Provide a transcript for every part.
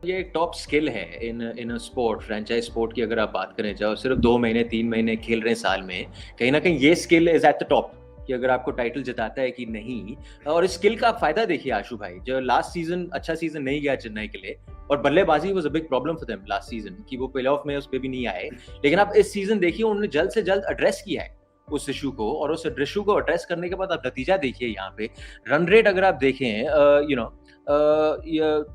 ये एक top skill है इन अ स्पोर्ट, फ्रेंचाइज स्पोर्ट की अगर आप बात करें, चाहे सिर्फ 2 महीने 3 महीने खेल रहे हैं साल में, कहीं न कहीं ये skill is at the top कि अगर आपको टाइटल जिताता है कि नहीं। और इस स्किल का आप फ़ायदा देखिए आशु भाई, जो लास्ट सीज़न अच्छा सीज़न नहीं गया चेन्नई के लिए और बल्लेबाज़ी was a big problem for them last season कि वो प्ले-ऑफ में उस पे भी नहीं आए। लेकिन आप इस सीज़न देखिए उन्होंने जल्द से जल्द एड्रेस किया है उस इश्यू को, और उस इश्यू को एड्रेस करने के बाद आप नतीजा देखिए यहाँ पे। रन रेट अगर आप देखें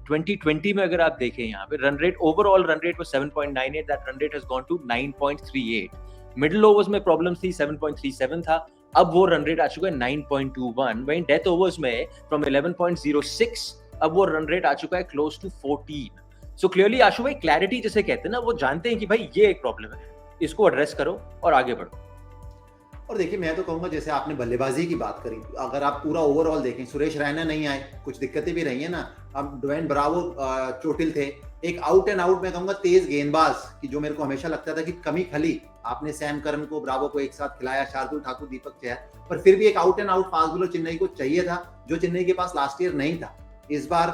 2020 में अगर आप देखें यहाँ पे run rate, overall run rate was 7.98, that run rate has gone to 9.38। Middle overs में प्रॉब्लम्स थी, 7.37 था, अब वो रन रेट आ चुका है 9.21। वहीं डेथ ओवर्स में फ्रॉम 11.06 अब वो रन रेट आ चुका है क्लोज टू 14। सो क्लियरली आशु भाई, क्लैरिटी जिसे कहते हैं ना, वो जानते हैं कि भाई ये एक प्रॉब्लम है, इसको एड्रेस करो और आगे बढ़ो। और देखिए, मैं तो कहूंगा जैसे आपने बल्लेबाजी की बात करी, अगर आप पूरा ओवरऑल देखें, सुरेश रैना नहीं आए, कुछ दिक्कतें भी रही है ना। अब ड्वेन ब्रावो चोटिल थे, एक आउट एंड आउट मैं कहूंगा तेज गेंदबाज की जो मेरे को हमेशा लगता था कि कमी खली। आपने सैम करन को, ब्रावो को एक साथ खिलाया, शार्दुल ठाकुर, दीपक चहर, पर फिर भी एक out and out fast bowler Chennai को चाहिए था, जो चेन्नई के पास लास्ट ईयर नहीं था। इस बार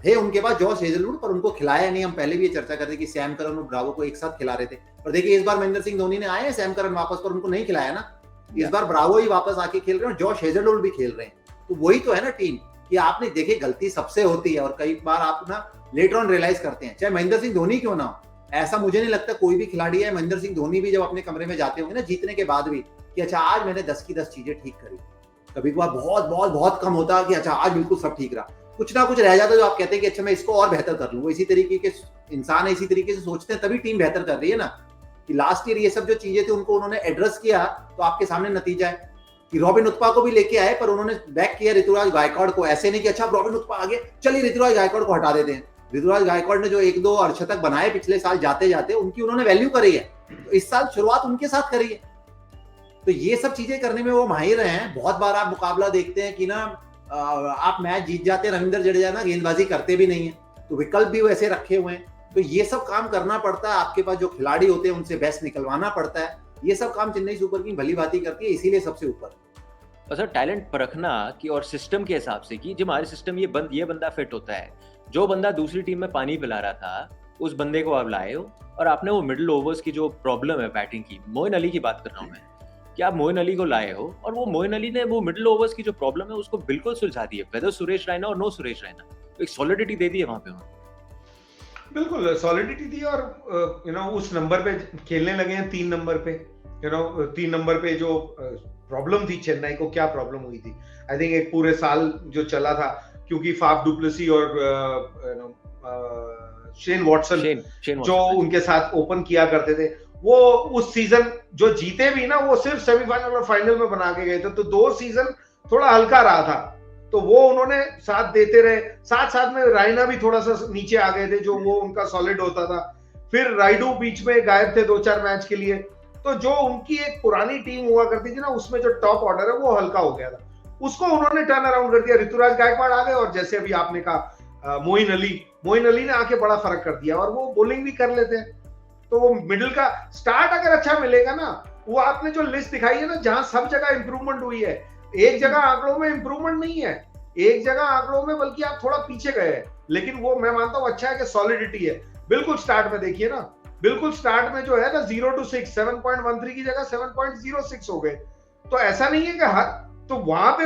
थे उनके पास जॉश हेजलवुड, पर उनको खिलाया नहीं। हम पहले भी ये चर्चा करते कि सैम करन और ब्रावो को एक साथ खिला रहे थे, और देखिए इस बार महेंद्र सिंह धोनी ने आए हैं सैम करन वापस, पर उनको नहीं खिलाया ना। इस बार ब्रावो ही वापस आके खेल रहे हैं और जॉश हेजलवुड भी खेल रहे हैं। तो वही तो है ना टीम, कि आपने देखे गलती सबसे होती है, और कई बार आप ना लेटर ऑन रियलाइज करते हैं, चाहे महेंद्र सिंह धोनी क्यों ना हो। ऐसा मुझे नहीं लगता कोई भी खिलाड़ी है, महेंद्र सिंह धोनी भी जब अपने कमरे में जाते होंगे ना जीतने के बाद भी, कि अच्छा आज मैंने 10 की 10 चीजें ठीक करी। कभी कभार बहुत बहुत बहुत कम होता कि अच्छा आज बिल्कुल सब ठीक रहा, कुछ ना कुछ रह जाता जो आप कहते हैं कि अच्छा मैं इसको और बेहतर कर लूँ। इसी तरीके के इंसान है, इसी तरीके से सोचते हैं, तभी टीम बेहतर कर रही है ना। कि लास्ट ईयर ये सब जो चीजें थी उनको उन्होंने एड्रेस किया, तो आपके सामने नतीजा है कि रॉबिन उत्पा को भी लेके आए, पर उन्होंने बैक किया ऋतुराज गायकवाड़ को। ऐसे नहीं कि अच्छा रॉबिन उत्पा आगे, चलिए ऋतुराज गायकवाड़ को हटा देते हैं। ऋतुराज गायकवाड़ ने जो 1-2 अर्धशतक बनाए पिछले साल जाते जाते, उनकी उन्होंने वैल्यू करी है, तो इस साल शुरुआत उनके साथ करी है। तो ये सब चीजें करने में वो माहिर हैं। बहुत बार आप मुकाबला देखते हैं कि ना आप मैच जीत जाते हैं, रविंद्र जडेजा ना गेंदबाजी करते भी नहीं है, तो विकल्प भी वैसे रखे हुए हैं। तो ये सब काम करना पड़ता है, आपके पास जो खिलाड़ी होते हैं उनसे बेस्ट निकलवाना पड़ता है। ये सब काम चेन्नई सुपर किंग भली भांति करती है, इसीलिए सबसे ऊपर। और सर टैलेंट परखना कि, और सिस्टम के हिसाब से कि जब हमारे सिस्टम ये बंदा फिट होता है, जो बंदा दूसरी टीम में पानी पिला रहा था उस बंदे को आप लाए हो, और आपने वो मिडिल ओवर्स की जो प्रॉब्लम है बैटिंग की, मोइन अली की बात कर रहा हूँ मैं, कि आप मोइन अली को लाए हो और वो मोइन अली ने वो मिडिल ओवर्स की जो प्रॉब्लम है उसको बिल्कुल सुलझा दी है, वेदर सुरेश रैना और नो सुरेश रैना, तो एक सॉलिडिटी दे दी है वहां पे उन्होंने। बिल्कुल सॉलिडिटी दी, और उस नंबर पे खेलने लगे हैं, 3 नंबर पे। 3 नंबर पे जो प्रॉब्लम थी चेन्नई को, क्या प्रॉब्लम हुई थी, आई थिंक एक पूरे साल जो चला था, क्योंकि फाफ डुप्लेसी और शेन वॉटसन जो उनके साथ ओपन किया करते थे, वो उस सीजन जो जीते भी ना, वो सिर्फ सेमीफाइनल और फाइनल में बना के गए थे। तो 2 सीजन थोड़ा हल्का रहा था, तो वो उन्होंने साथ देते रहे। साथ साथ में रायना भी थोड़ा सा नीचे आ गए थे, जो वो उनका सॉलिड होता था। फिर राइडू बीच में गायब थे 2-4 मैच के लिए, तो जो उनकी एक पुरानी टीम हुआ करती थी ना, उसमें जो टॉप ऑर्डर है वो हल्का हो गया था, उसको उन्होंने टर्न अराउंड कर दिया। ऋतुराज गायकवाड़ आ गए, और जैसे अभी आपने कहा मोइन अली ने आके बड़ा फर्क कर दिया, और वो बॉलिंग भी कर लेते हैं। तो वो मिडिल का स्टार्ट अगर अच्छा मिलेगा ना, वो आपने जो लिस्ट दिखाई है ना, जहां सब जगह इंप्रूवमेंट हुई है, एक जगह आंकड़ों में इंप्रूवमेंट नहीं है, एक जगह आंकड़ों में बल्कि आप थोड़ा पीछे गए हैं, लेकिन वो मैं मानता हूं अच्छा है कि सॉलिडिटी है। बिल्कुल स्टार्ट में देखिए ना, बिल्कुल स्टार्ट में जो है ना 0 to 6, 7.13 की जगह 7.06 हो गए। तो ऐसा नहीं है कि हर, तो वहां पे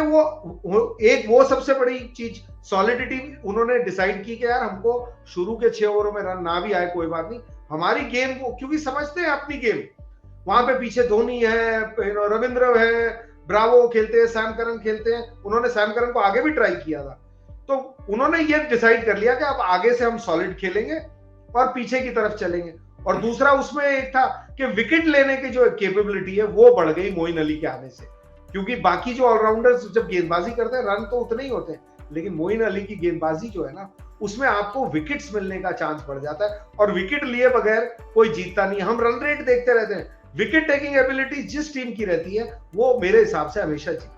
वो सबसे बड़ी चीज सॉलिडिटी उन्होंने डिसाइड की कि यार हमको शुरू के 6 ओवरों में रन ना भी आए कोई बात नहीं, हमारी गेम को, क्योंकि समझते हैं अपनी गेम। वहां पे पीछे धोनी है, रविंद्र है, ब्रावो खेलते हैं, सैम करन खेलते हैं। उन्होंने सैम करन को आगे भी ट्राई किया था, तो उन्होंने ये डिसाइड कर लिया कि अब आगे से हम सॉलिड खेलेंगे और पीछे की तरफ चलेंगे। और दूसरा उसमें एक था कि विकेट लेने की जो कैपेबिलिटी है वो बढ़ गई मोइन अली के आने से, क्योंकि बाकी जो ऑलराउंडर्स जब गेंदबाजी करते हैं रन तो उतने ही होते हैं, लेकिन मोइन अली की गेंदबाजी जो है ना, उसमें आपको विकेट्स मिलने का चांस बढ़ जाता है, और विकेट लिए बगैर कोई जीतता नहीं। हम रन रेट देखते रहते हैं, विकेट टेकिंग एबिलिटी जिस टीम की रहती है वो मेरे हिसाब से हमेशा जीतती है।